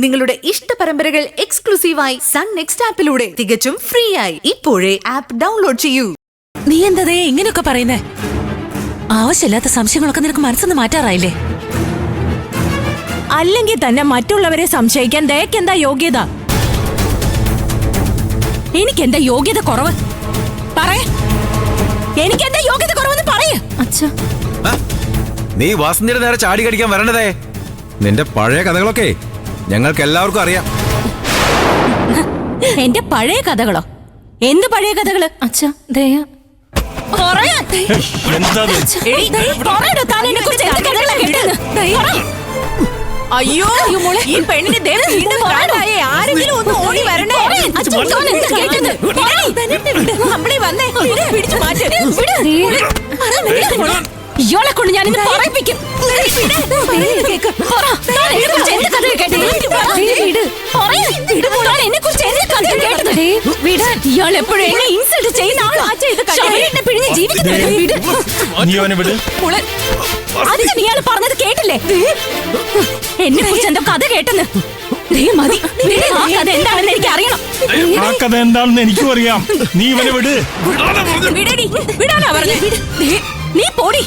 നിങ്ങളുടെ ഇഷ്ട പരമ്പരകൾ എക്സ്ക്ലൂസീവായി സൺ നെക്സ്റ്റ് ആപ്പിലൂടെ തികച്ചും ഫ്രീ ആയി ഇപ്പോഴേ ആപ്പ് ഡൗൺലോഡ് ചെയ്യൂ. നീ എന്തതേ ഇങ്ങനെയൊക്കെ പറയുന്നേ? ആവശ്യമില്ലാത്ത സംശയങ്ങളൊക്കെ നിനക്ക് മനസ്സിന്ന് മാറ്റാറായില്ലേ? അല്ലെങ്കിൽ തന്നെ മറ്റുള്ളവരെ സംശയിക്കാൻ ദയക്കെന്താ യോഗ്യത? എനിക്കെന്താ യോഗ്യത കുറവ്? പറയേ, എനിക്കെന്താ യോഗ്യത കുറവെന്ന് പറയേ. അച്ഛാ, നീ വാസന്തിയുടെ നേരെ ചാടി കടിക്കാൻ വരണ്ടതേ. നിന്റെ പഴയ കഥകളൊക്കെ ഞങ്ങൾക്ക് എല്ലാവർക്കും അറിയാം. എന്റെ പഴയ കഥകളോ? എന്ത് പഴയ കഥകള്? അച്ഛാ, ദയ അയ്യോ ഈ പെണ്ണിന് ആരെങ്കിലും ഒന്ന് ഓടി വരണേ. ഇയാളെ കൊണ്ട് ഞാൻ ഇന്ന് പറയിപ്പിക്കും. ഇയാൾ എപ്പോഴും എന്നെ ഇൻസൾട്ട് ചെയ്യുന്ന അധികം ഇയാൾ പറഞ്ഞത് കേട്ടില്ലേ? എന്നെ കുറിച്ച് എന്തോ കഥ കേട്ടെന്ന്. മതി, ആ കഥ എന്താണെന്ന് എനിക്ക് അറിയണം. ആ കഥ എന്താണെന്ന് എനിക്കും അറിയാം. നീ ഇവനെ വിട്. വിടാനാ പറഞ്ഞ? നീ പോടി.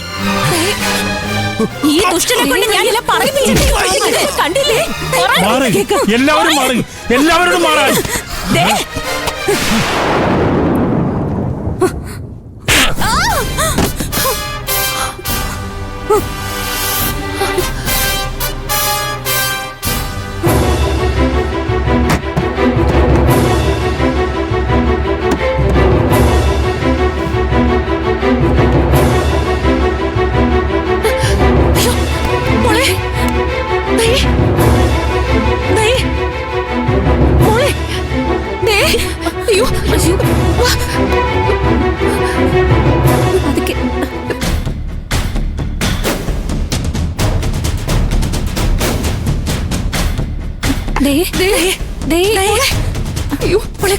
ഈ ദുഷ്ടനെ കൊണ്ട് ഞാനെല്ലാം പറയിപ്പിച്ചിട്ട് കണ്ടില്ലേ? എല്ലാവരും മാറി, എല്ലാവരോടും മാറാൻ.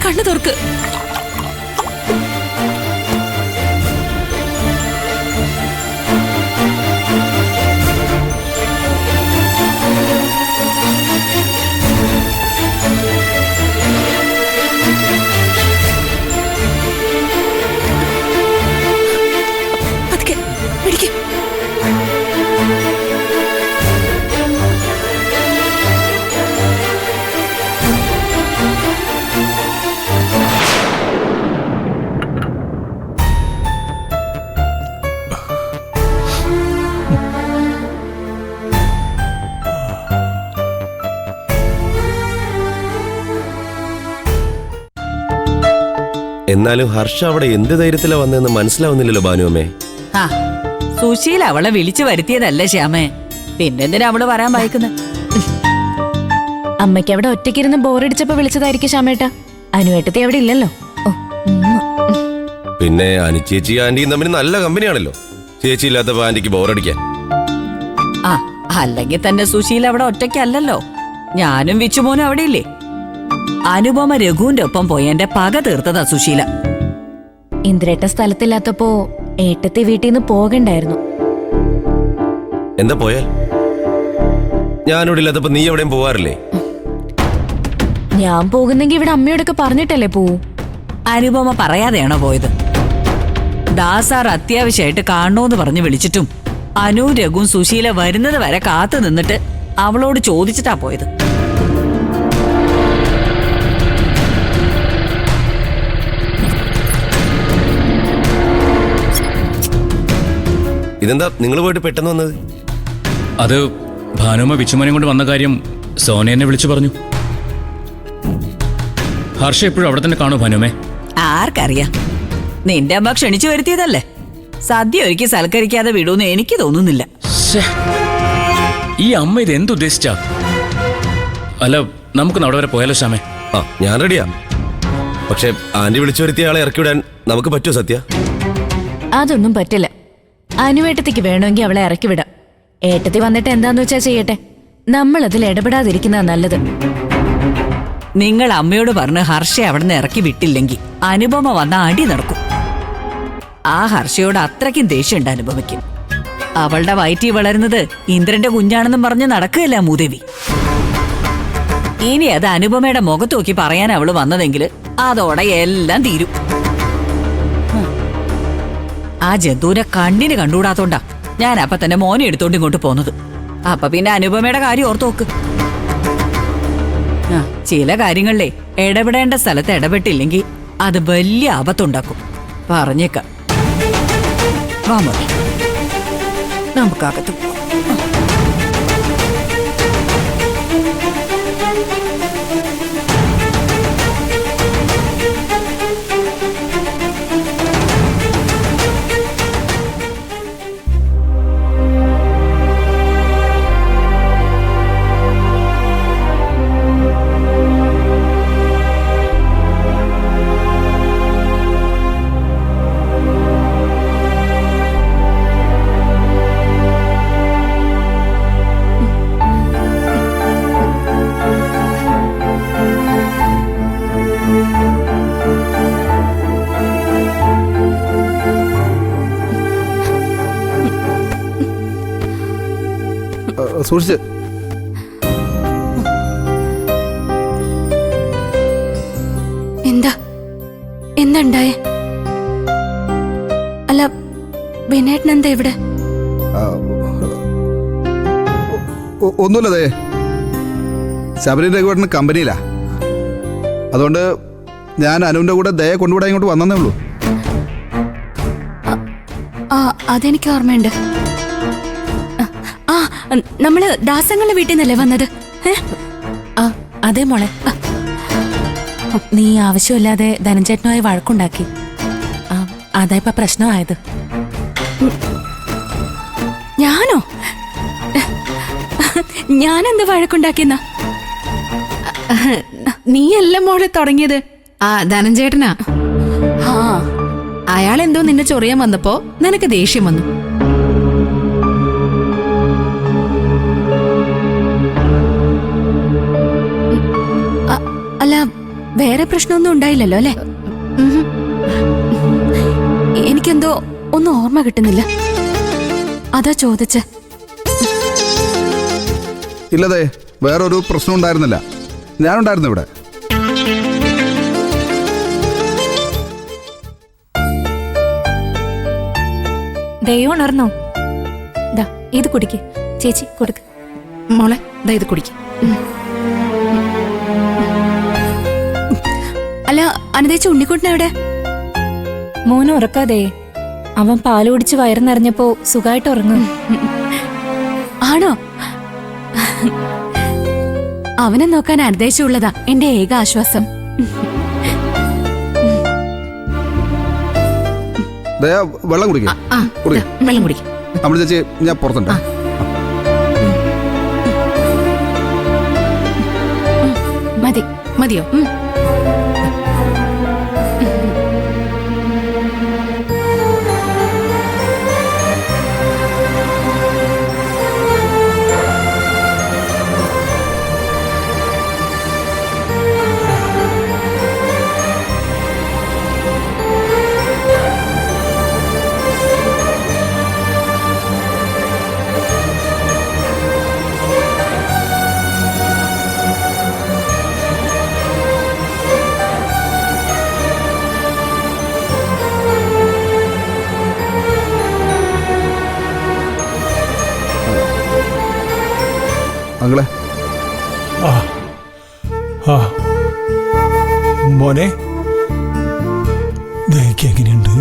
കണ്ണു തുറക്ക്. എന്നാലും ഹർഷ അവിടെ എന്ത് ധൈര്യത്തിലാ വന്നതെന്ന് മനസ്സിലാവുന്നില്ലല്ലോ ഭാനുവമ്മേ. സുശീല അവളെ വിളിച്ചു വരുത്തിയതല്ലേ ശ്യാമേ, പിന്നെന്തിനാ അവള് വരാൻ വായിക്കുന്നത്? അമ്മയ്ക്ക് അവിടെ ഒറ്റയ്ക്കിരുന്ന് ബോറടിച്ചപ്പോ വിളിച്ചതായിരിക്കും ശ്യാമേട്ട. അനുവേട്ടത്തി അവിടെ ഇല്ലല്ലോ. പിന്നെ അനുചേച്ചി ആന്റിയും തമ്മിൽ നല്ല കമ്പനിയാണല്ലോ. ചേച്ചി ഇല്ലാത്തപ്പോ ആന്റിക്ക് ബോറടിക്കാൻ. അല്ലെങ്കിൽ തന്നെ സുശീല അവിടെ ഒറ്റയ്ക്കല്ലല്ലോ. ഞാനും വിച്ചുമോനും അവിടെ ഇല്ലേ. അനുപമ രഘുവിന്റെ ഒപ്പം പോയി എന്റെ പക തീർത്തതാ സുശീല. ഇന്ദ്രേട്ട സ്ഥലത്തില്ലാത്തപ്പോ ഏട്ടത്തി വീട്ടിൽ നിന്ന് പോകണ്ടായിരുന്നു. എന്താ പോയാൽ? ഞാനിവിടെ ഇല്ലാത്തപ്പോ നീ എവിടെയും പോവാറില്ലേ? ഞാൻ പോകുന്നെങ്കി ഇവിടെ അമ്മയോടൊക്കെ പറഞ്ഞിട്ടല്ലേ പോവൂ. അനുപമ പറയാതെയാണോ പോയത്? ദാസാർ അത്യാവശ്യമായിട്ട് കാണണോന്ന് പറഞ്ഞ് വിളിച്ചിട്ടും അനു രഘുവും സുശീല വരുന്നത് വരെ കാത്തു നിന്നിട്ട് അവളോട് ചോദിച്ചിട്ടാ പോയത്. ഇതെന്താ നിങ്ങൾ പോയിട്ട് പെട്ടെന്ന് വന്നത്? അത് ഭാനുമ്മ വിച്ചുമനെ കൊണ്ട് വന്ന കാര്യം സോന എന്നെ വിളിച്ചു പറഞ്ഞു. ഹർഷ എപ്പോഴും അവിടെ തന്നെ കാണൂ ഭാനുമ്മേ. ആർക്കറിയാം, നിന്റെ അമ്മ ക്ഷണിച്ചു വരുത്തിയതല്ലേ. സദ്യ ഒരുക്കി സൽക്കരിക്കാതെ വിടൂന്ന് എനിക്ക് തോന്നുന്നില്ല. ഈ അമ്മ ഇത് എന്തുദ്ദേശിച്ചാ? അല്ല, നമുക്ക് അവിടെ വരെ പോയാലോ ശ്യാമേ? ഞാൻ റെഡിയാ. പക്ഷെ ആന്റി വിളിച്ചു വരുത്തിയ ആളെ ഇറക്കി വിടാൻ നമുക്ക് പറ്റുമോ സത്യ? അതൊന്നും പറ്റില്ല. അനുവേട്ടത്തിക്ക് വേണമെങ്കിൽ അവളെ ഇറക്കി വിടാം. ഏട്ടത്തി വന്നിട്ട് എന്താന്ന് വെച്ചാ ചെയ്യട്ടെ. നമ്മൾ അതിൽ ഇടപെടാതിരിക്കുന്ന നല്ലത്. നിങ്ങൾ അമ്മയോട് പറഞ്ഞ് ഹർഷ അവിടെ നിന്ന് ഇറക്കി വിട്ടില്ലെങ്കിൽ അനുപമ വന്ന അടി നടക്കും. ആ ഹർഷയോട് അത്രയ്ക്കും ദേഷ്യമുണ്ട് അനുപമയ്ക്കും. അവളുടെ വയറ്റിൽ വളരുന്നത് ഇന്ദ്രന്റെ കുഞ്ഞാണെന്നും പറഞ്ഞ് നടക്കുകയല്ല മൂദേവി. ഇനി അത് അനുപമയുടെ മുഖത്ത് നോക്കി പറയാൻ അവള് വന്നതെങ്കിൽ അതോടെ എല്ലാം തീരും. ആ ജന്തുവിനെ കണ്ണിന് കണ്ടുകൂടാത്തോണ്ടാ ഞാൻ അപ്പൊ തന്നെ മോനെ എടുത്തോണ്ട് ഇങ്ങോട്ട് പോന്നത്. അപ്പൊ പിന്നെ അനുപമയുടെ കാര്യം ഓർത്തു നോക്ക്. ചില കാര്യങ്ങളിലെ ഇടപെടേണ്ട സ്ഥലത്ത് ഇടപെട്ടില്ലെങ്കിൽ അത് വലിയ ആപത്തുണ്ടാക്കും. പറഞ്ഞേക്കാം. വാ മോനെ, നമുക്കകത്ത് പോവാം. സൂക്ഷിച്ച്. എന്താ ഉണ്ടായേ? അല്ല, വിനേട്ടൻ എന്താ ഇവിടെ? ഒന്നുമില്ലതേ, ശബരി രഘുവേട്ടന് കമ്പനിയിലാ. അതുകൊണ്ട് ഞാൻ അനുവിന്റെ കൂടെ ദയ കൊണ്ടുവിടാൻ ഇങ്ങോട്ട് വന്നേ ഉള്ളൂ. അതെനിക്ക് ഓർമ്മയുണ്ട്. നമ്മള് ദാസങ്ങളുടെ വീട്ടിൽ നിന്നല്ലേ വന്നത്? അതെ മോളെ, നീ ആവശ്യമില്ലാതെ ധനഞ്ചേട്ടനുമായി വഴക്കുണ്ടാക്കി. അതാ ഇപ്പൊ പ്രശ്നമായത്. ഞാനോ? ഞാനെന്ത് വഴക്കുണ്ടാക്കിയെന്നാ? നീയല്ല മോളെ തുടങ്ങിയത്, ആ ധനഞ്ചേട്ടനാ. അയാളെന്തോ നിന്നെ ചൊറിയാൻ വന്നപ്പോ നിനക്ക് ദേഷ്യം വന്നു. അല്ല, വേറെ പ്രശ്നമൊന്നും ഉണ്ടായില്ലല്ലോ അല്ലേ? എനിക്കെന്തോ ഒന്നും ഓർമ്മ കിട്ടുന്നില്ല, അതാ ചോദിച്ചേ. ഇല്ലതേ, വേറൊരു പ്രശ്നം ഉണ്ടായിരുന്നില്ല. ഞാനുണ്ടായിരുന്നു ഇവിടെ. ദൈവം ഉണർന്നോ? ഇത് കുടിക്ക് ചേച്ചി, കൊടുക്ക് മോളെ. ഇത് കുടിക്ക. അല്ല, അനുദേച്ച ഉണ്ണിക്കുട്ടനെവിടെ? മോനെ ഉറക്കാതെ. അവൻ പാല് കുടിച്ച് വയറ് നിറഞ്ഞപ്പോ സുഖമായിട്ട് ഉറങ്ങും. ആണോ? അവനെ നോക്കാൻ അനുദേശമുള്ളതാ എന്റെ ഏക ആശ്വാസം. വെള്ളം കുടിക്കാം. വെള്ളം കുടിക്ക. നമ്മൾ ചേച്ചി, ഞാൻ പുറത്തുണ്ട്. മതിയോ? അങ്ങളെ, മോനെ, ദേഹയ്ക്ക് എങ്ങനെയുണ്ട്?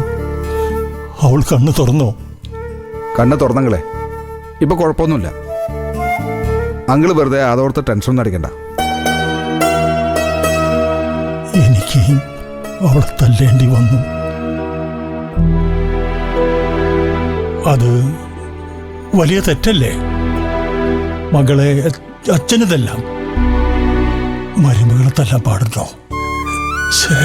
അവൾ കണ്ണ് തുറന്നോ? കണ്ണ് തുറന്നങ്ങളെ, ഇപ്പൊ കുഴപ്പമൊന്നുമില്ല. അങ്കിള് വെറുതെ അതോർത്ത് ടെൻഷൻ അടിക്കണ്ട. എനിക്ക് അവളെ തല്ലേണ്ടി വന്നു. അത് വലിയ തെറ്റല്ലേ? മകളെ അച്ഛന് തല്ലാം, മരുമകളെ തല്ലാൻ പാടുണ്ടോ? ശേ.